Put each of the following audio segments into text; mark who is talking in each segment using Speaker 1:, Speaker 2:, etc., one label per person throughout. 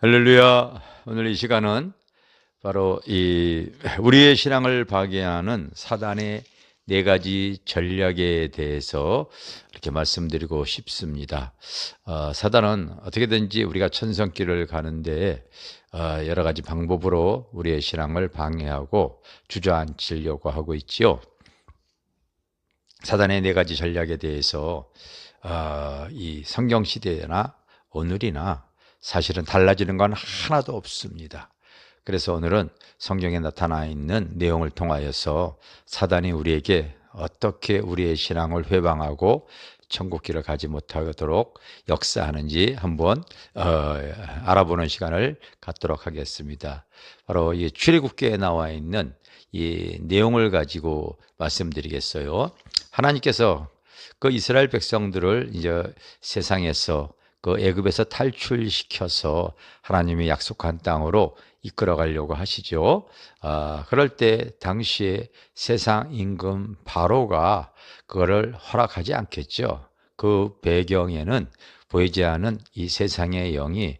Speaker 1: 할렐루야. 오늘 이 시간은 바로 우리의 신앙을 파괴하는 사단의 네 가지 전략에 대해서 이렇게 말씀드리고 싶습니다. 사단은 어떻게든지 우리가 천성길을 가는데 여러 가지 방법으로 우리의 신앙을 방해하고 주저앉히려고 하고 있지요. 사단의 네 가지 전략에 대해서 이 성경 시대나 오늘이나 사실은 달라지는 건 하나도 없습니다. 그래서 오늘은 성경에 나타나 있는 내용을 통하여서 사단이 우리에게 어떻게 우리의 신앙을 회방하고 천국길을 가지 못하도록 역사하는지 한번 알아보는 시간을 갖도록 하겠습니다. 바로 이 출애굽기에 나와 있는 이 내용을 가지고 말씀드리겠어요. 하나님께서 그 이스라엘 백성들을 이제 세상에서 그 애굽에서 탈출시켜서 하나님이 약속한 땅으로 이끌어 가려고 하시죠. 그럴 때 당시에 세상 임금 바로가 그거를 허락하지 않겠죠. 그 배경에는 보이지 않은 이 세상의 영이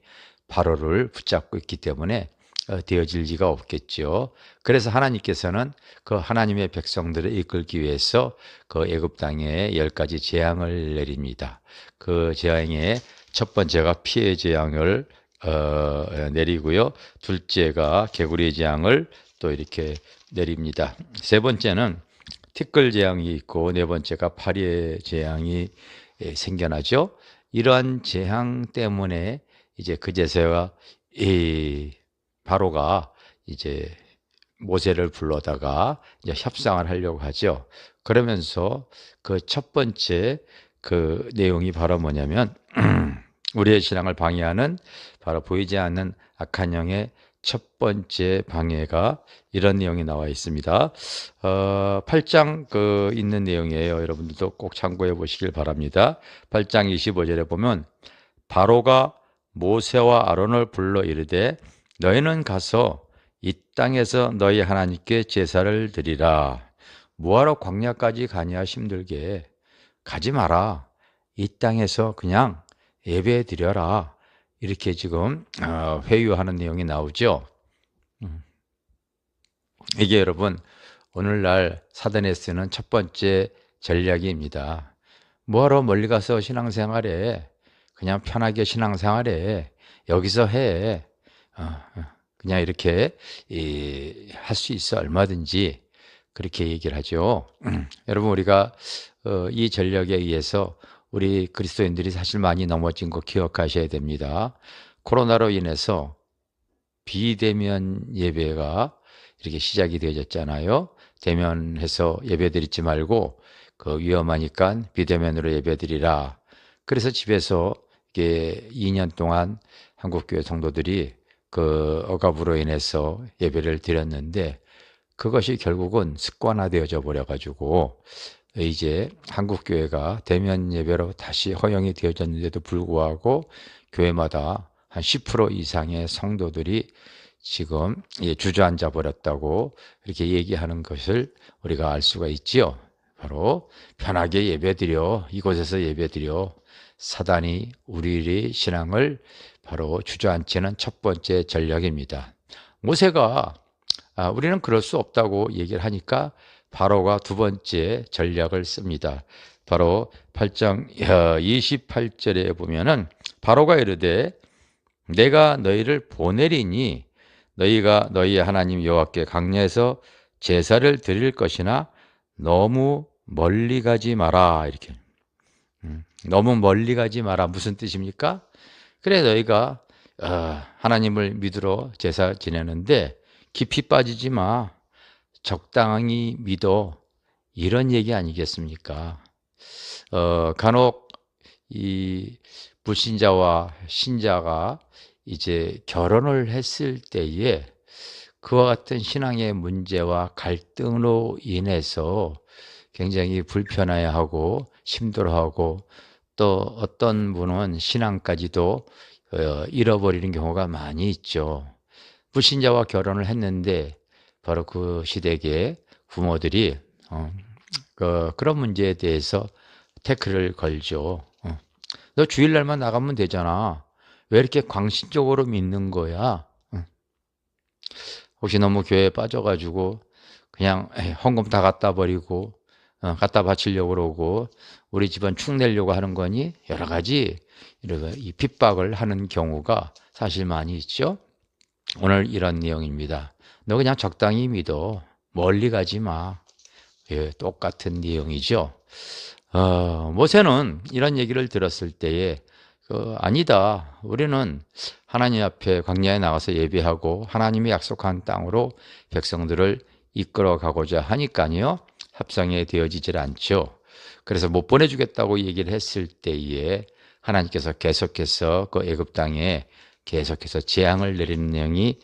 Speaker 1: 바로를 붙잡고 있기 때문에 되어질 리가 없겠죠. 그래서 하나님께서는 그 하나님의 백성들을 이끌기 위해서 그 애굽 땅에 10가지 재앙을 내립니다. 그 재앙의 첫 번째가 피해 재앙을 내리고요. 둘째가 개구리 재앙을 또 이렇게 내립니다. 세 번째는 티끌 재앙이 있고 네 번째가 파리의 재앙이 생겨나죠. 이러한 재앙 때문에 이제 그제서야 바로가 이제 모세를 불러다가 이제 협상을 하려고 하죠. 그러면서 그 첫 번째 그 내용이 바로 뭐냐면 우리의 신앙을 방해하는 바로 보이지 않는 악한 영의 첫 번째 방해가 이런 내용이 나와 있습니다. 8장 그 있는 내용이에요. 여러분들도 꼭 참고해 보시길 바랍니다. 8장 25절에 보면 바로가 모세와 아론을 불러 이르되 너희는 가서 이 땅에서 너희 하나님께 제사를 드리라. 뭐하러 광야까지 가냐 힘들게. 가지 마라. 이 땅에서 그냥 예배 드려라. 이렇게 지금 회유하는 내용이 나오죠. 이게 여러분 오늘날 사단에 쓰는 첫 번째 전략입니다. 뭐하러 멀리 가서 신앙생활해. 그냥 편하게 신앙생활해. 여기서 해. 그냥 이렇게 할 수 있어. 얼마든지 그렇게 얘기를 하죠. 여러분 우리가 이 전략에 의해서 우리 그리스도인들이 사실 많이 넘어진 거 기억하셔야 됩니다. 코로나로 인해서 비대면 예배가 이렇게 시작이 되어졌잖아요. 대면해서 예배드리지 말고 그 위험하니까 비대면으로 예배드리라. 그래서 집에서 이게 2년 동안 한국교회 성도들이 그 억압으로 인해서 예배를 드렸는데 그것이 결국은 습관화되어져 버려가지고 이제 한국교회가 대면 예배로 다시 허용이 되어졌는데도 불구하고 교회마다 한 10% 이상의 성도들이 지금 주저앉아 버렸다고 이렇게 얘기하는 것을 우리가 알 수가 있지요. 바로 편하게 예배드려, 이곳에서 예배드려. 사단이 우리의 신앙을 바로 주저앉히는 첫 번째 전략입니다. 모세가 우리는 그럴 수 없다고 얘기를 하니까 바로가 두 번째 전략을 씁니다. 바로 8장 28절에 보면은 바로가 이르되 내가 너희를 보내리니 너희가 너희 하나님 여호와께 광야에서 제사를 드릴 것이나 너무 멀리 가지 마라. 이렇게 너무 멀리 가지 마라. 무슨 뜻입니까? 그래 너희가 하나님을 믿으러 제사 지내는데 깊이 빠지지 마. 적당히 믿어. 이런 얘기 아니겠습니까? 간혹 이 불신자와 신자가 이제 결혼을 했을 때에 그와 같은 신앙의 문제와 갈등으로 인해서 굉장히 불편해하고 힘들어하고 또 어떤 분은 신앙까지도 잃어버리는 경우가 많이 있죠. 불신자와 결혼을 했는데 바로 그 시대의 부모들이 그런 문제에 대해서 태클을 걸죠. 너 주일날만 나가면 되잖아. 왜 이렇게 광신적으로 믿는 거야? 응. 혹시 너무 교회에 빠져가지고 그냥 헌금 다 갖다 버리고 갖다 바치려고 그러고 우리 집안 축내려고 하는 거니? 여러 가지 이 핍박을 하는 경우가 사실 많이 있죠. 오늘 이런 내용입니다. 너 그냥 적당히 믿어. 멀리 가지 마. 예, 똑같은 내용이죠. 모세는 이런 얘기를 들었을 때에 아니다. 우리는 하나님 앞에 광야에 나가서 예배하고 하나님이 약속한 땅으로 백성들을 이끌어 가고자 하니까요. 합성이 되어지질 않죠. 그래서 못 보내주겠다고 얘기를 했을 때에 하나님께서 계속해서 그 애굽 땅에 계속해서 재앙을 내리는 내용이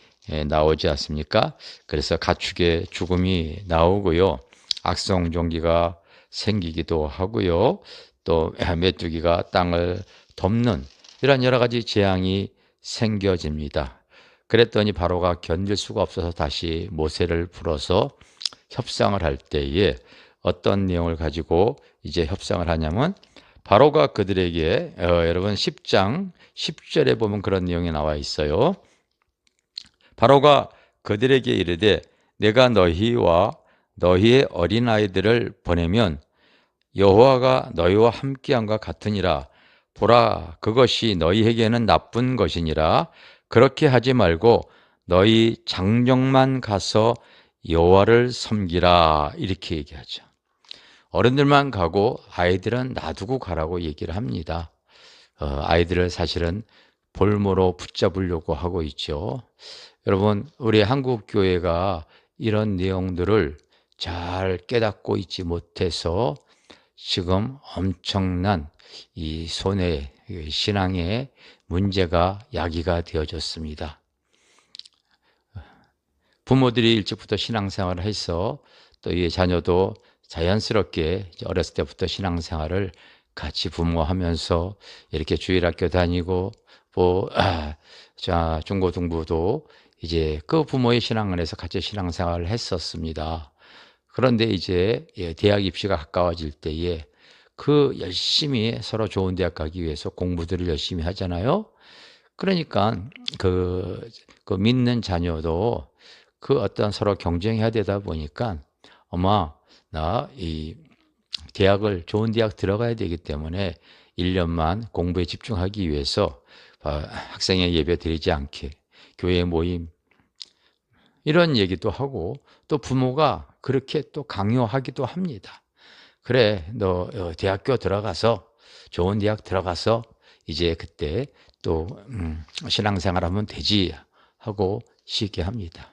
Speaker 1: 나오지 않습니까? 그래서 가축의 죽음이 나오고요. 악성종기가 생기기도 하고요. 또 메뚜기가 땅을 덮는 이런 여러 가지 재앙이 생겨집니다. 그랬더니 바로가 견딜 수가 없어서 다시 모세를 불러서 협상을 할 때에 어떤 내용을 가지고 이제 협상을 하냐면 바로가 그들에게 여러분 10장 10절에 보면 그런 내용이 나와 있어요. 바로가 그들에게 이르되 내가 너희와 너희의 어린아이들을 보내면 여호와가 너희와 함께함과 같으니라. 보라, 그것이 너희에게는 나쁜 것이니라. 그렇게 하지 말고 너희 장정만 가서 여호와를 섬기라. 이렇게 얘기하죠. 어른들만 가고 아이들은 놔두고 가라고 얘기를 합니다. 아이들을 사실은 볼모로 붙잡으려고 하고 있죠. 여러분, 우리 한국 교회가 이런 내용들을 잘 깨닫고 있지 못해서 지금 엄청난 이 손해, 신앙의 문제가 야기가 되어졌습니다. 부모들이 일찍부터 신앙생활을 해서 또 이 자녀도 자연스럽게 어렸을 때부터 신앙생활을 같이 부모하면서 이렇게 주일학교 다니고 중고등부도 이제 그 부모의 신앙 안에서 같이 신앙생활을 했었습니다. 그런데 이제 대학 입시가 가까워질 때에 그 열심히 서로 좋은 대학 가기 위해서 공부들을 열심히 하잖아요. 그러니까 그 믿는 자녀도 그 어떤 서로 경쟁해야 되다 보니까 엄마 나 이 대학을 좋은 대학 들어가야 되기 때문에 1년만 공부에 집중하기 위해서 학생회 예배 드리지 않게 교회 모임 이런 얘기도 하고 또 부모가 그렇게 또 강요하기도 합니다. 그래 너 대학교 들어가서 좋은 대학 들어가서 이제 그때 또 신앙생활하면 되지 하고 쉽게 합니다.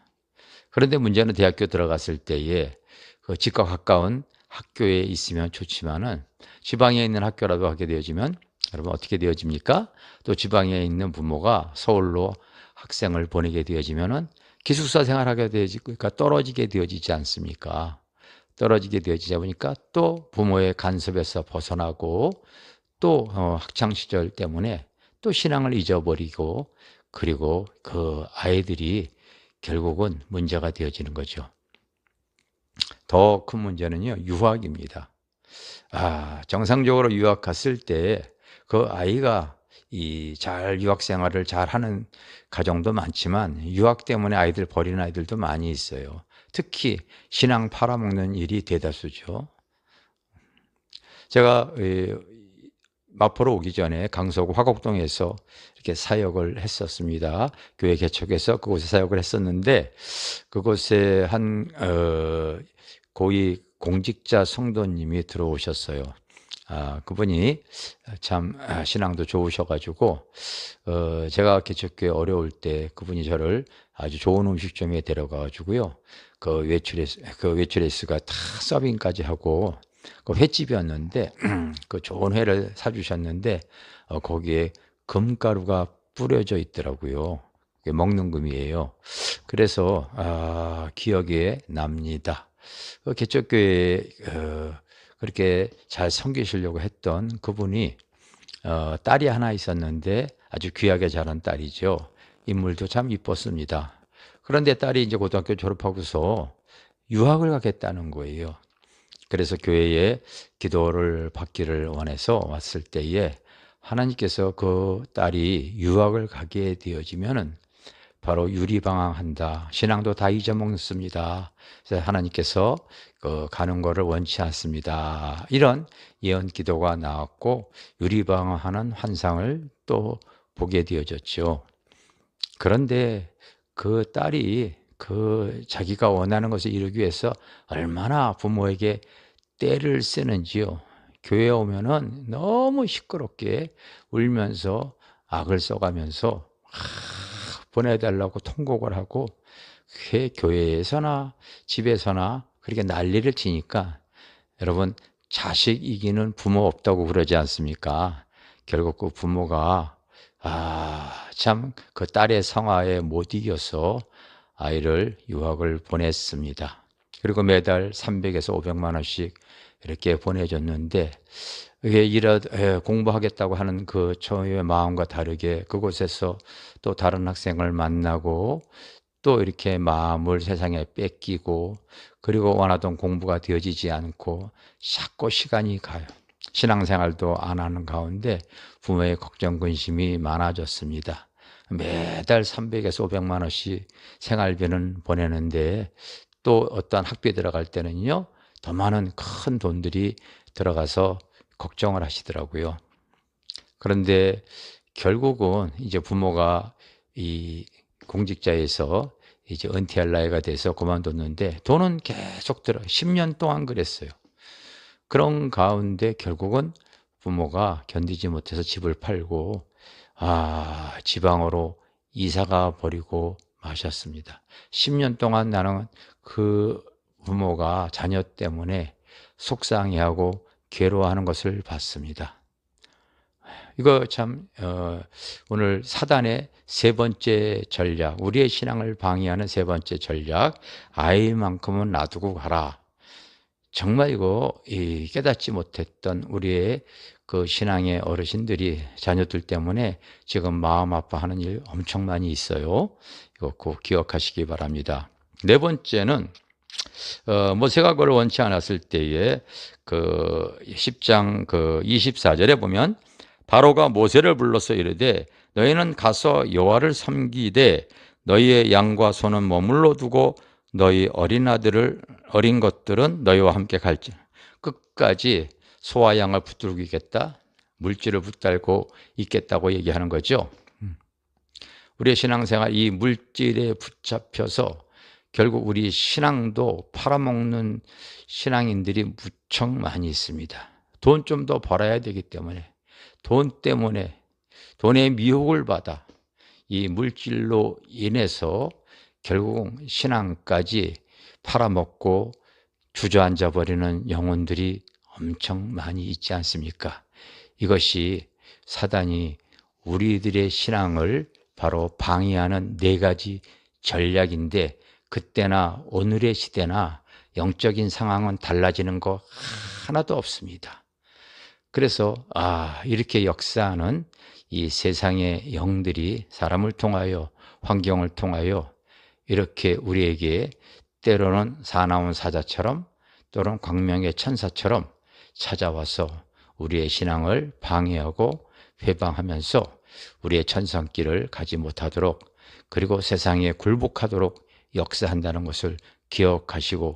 Speaker 1: 그런데 문제는 대학교 들어갔을 때에 그 집과 가까운 학교에 있으면 좋지만은 지방에 있는 학교라도 하게 되어지면 여러분 어떻게 되어집니까? 또 지방에 있는 부모가 서울로 학생을 보내게 되어지면은 기숙사 생활하게 되어지고 그러니까 떨어지게 되어지지 않습니까? 떨어지게 되어지다 보니까 또 부모의 간섭에서 벗어나고 또 학창 시절 때문에 또 신앙을 잊어버리고 그리고 그 아이들이 결국은 문제가 되어지는 거죠. 더 큰 문제는요, 유학입니다. 정상적으로 유학 갔을 때 그 아이가 잘 유학 생활을 잘 하는 가정도 많지만 유학 때문에 아이들 버리는 아이들도 많이 있어요. 특히 신앙 팔아먹는 일이 대다수죠. 제가 마포로 오기 전에 강서구 화곡동에서 이렇게 사역을 했었습니다. 교회 개척해서 그곳에 사역을 했었는데 그곳에 한 고위 공직자 성도님이 들어오셨어요. 그분이 참 신앙도 좋으셔가지고 제가 개척교회 어려울 때 그분이 저를 아주 좋은 음식점에 데려가가지고요. 그 외출레스가 다 서빙까지 하고 그 횟집이었는데 그 좋은 회를 사주셨는데 거기에 금가루가 뿌려져 있더라고요. 그게 먹는 금이에요. 그래서 기억에 납니다. 그 개척교회에 그렇게 잘 섬기시려고 했던 그분이 딸이 하나 있었는데 아주 귀하게 자란 딸이죠. 인물도 참 이뻤습니다. 그런데 딸이 이제 고등학교 졸업하고서 유학을 가겠다는 거예요. 그래서 교회에 기도를 받기를 원해서 왔을 때에 하나님께서 그 딸이 유학을 가게 되어지면은 바로 유리방황한다. 신앙도 다 잊어먹습니다. 그래서 하나님께서 가는 거를 원치 않습니다. 이런 예언 기도가 나왔고 유리방황하는 환상을 또 보게 되어졌죠. 그런데 그 딸이 자기가 원하는 것을 이루기 위해서 얼마나 부모에게 떼를 쓰는지요. 교회에 오면은 너무 시끄럽게 울면서 악을 써가면서 보내달라고 통곡을 하고 교회에서나 집에서나 그렇게 난리를 치니까 여러분 자식 이기는 부모 없다고 그러지 않습니까? 결국 그 부모가 참 그 딸의 성화에 못 이겨서 아이를 유학을 보냈습니다. 그리고 매달 300에서 500만 원씩 이렇게 보내줬는데 공부하겠다고 하는 그 저의 마음과 다르게 그곳에서 또 다른 학생을 만나고 또 이렇게 마음을 세상에 뺏기고 그리고 원하던 공부가 되어지지 않고 자꾸 시간이 가요. 신앙생활도 안 하는 가운데 부모의 걱정 근심이 많아졌습니다. 매달 300에서 500만 원씩 생활비는 보내는데 또 어떤 학교에 들어갈 때는요 더 많은 큰 돈들이 들어가서 걱정을 하시더라고요. 그런데 결국은 이제 부모가 이 공직자에서 이제 은퇴할 나이가 돼서 그만뒀는데 돈은 계속 들어 10년 동안 그랬어요. 그런 가운데 결국은 부모가 견디지 못해서 집을 팔고 지방으로 이사가 버리고 마셨습니다. 10년 동안 나는 그 부모가 자녀 때문에 속상해하고 괴로워하는 것을 봤습니다. 이거 참 오늘 사단의 세 번째 전략, 우리의 신앙을 방해하는 세 번째 전략, 아이만큼은 놔두고 가라. 정말 이거 깨닫지 못했던 우리의 그 신앙의 어르신들이 자녀들 때문에 지금 마음 아파하는 일 엄청 많이 있어요. 이거 꼭 기억하시기 바랍니다. 네 번째는 모세가 그걸 원치 않았을 때에 그 10장 그 24절에 보면 바로가 모세를 불러서 이르되 너희는 가서 여호와를 섬기되 너희의 양과 소는 머물러 두고 너희 어린 것들은 너희와 함께 갈지. 끝까지 소와 양을 붙들겠다, 물질을 붙들고 있겠다고 얘기하는 거죠. 우리의 신앙생활 이 물질에 붙잡혀서 결국 우리 신앙도 팔아먹는 신앙인들이 무척 많이 있습니다. 돈 좀 더 벌어야 되기 때문에 돈 때문에 돈의 미혹을 받아 이 물질로 인해서 결국 신앙까지 팔아먹고 주저앉아 버리는 영혼들이 엄청 많이 있지 않습니까? 이것이 사단이 우리들의 신앙을 바로 방해하는 네 가지 전략인데 그때나 오늘의 시대나 영적인 상황은 달라지는 거 하나도 없습니다. 그래서 이렇게 역사하는 이 세상의 영들이 사람을 통하여 환경을 통하여 이렇게 우리에게 때로는 사나운 사자처럼 또는 광명의 천사처럼 찾아와서 우리의 신앙을 방해하고 회방하면서 우리의 천상길을 가지 못하도록 그리고 세상에 굴복하도록 역사한다는 것을 기억하시고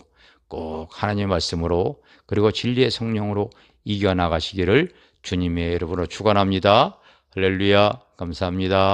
Speaker 1: 꼭 하나님의 말씀으로 그리고 진리의 성령으로 이겨나가시기를 주님의 이름으로 축원합니다. 할렐루야. 감사합니다.